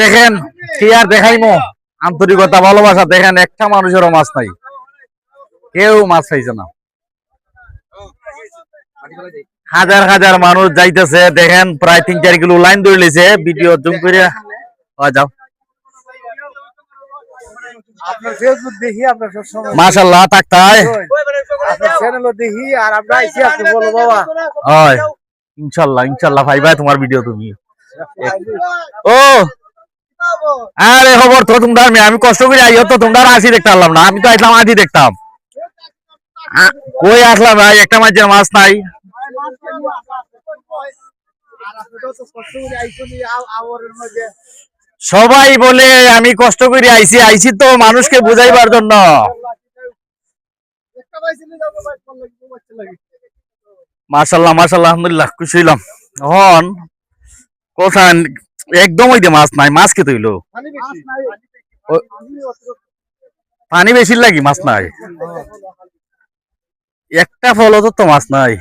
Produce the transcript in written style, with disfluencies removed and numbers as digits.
দেখেন কি আর দেখাইমো, আন্তরিকতা ভালোবাসা দেখেন, একটা মানুষেরও মাছ নাই, কেউ মাছ খাইছে না। হাজার হাজার মানুষ যাইতেছে দেখেন, প্রায় 3-4 কিলো লাইন ধরে লিছে, ভিডিও জুম করে যাও। আপনার ফেসবুক দেখি, আপনার সবসময় মাশাআল্লাহ তাকতাই আপনার চ্যানেলও দেখি, আর আমরা আইছি আপনি বলো বাবা। হয় ইনশাআল্লাহ ইনশাআল্লাহ ভাইবা তোমার ভিডিও তুমি। ও আরে খবর তো তোমরা, আমি কষ্ট করে আইও তো তোমরা আসি দেখতে পারলাম না, আমি তো আইলাম আজই দেখতাম। কই আসলাম ভাই, একটা মাছের মাছ নাই। সবাই বলে আমি কষ্ট করে আইছি, আইছি তো মানুষকে বুঝাইবার জন্য। মাশাআল্লাহ মাশাআল্লাহ আলহামদুলিল্লাহ, খুশি হইলাম। এখন কোথায় একদম ওই যে মাছ নাই, মাছ কে তৈলো পানি বেশি লাগি, মাছ নাই, একটা ফলও তো মাছ নাই।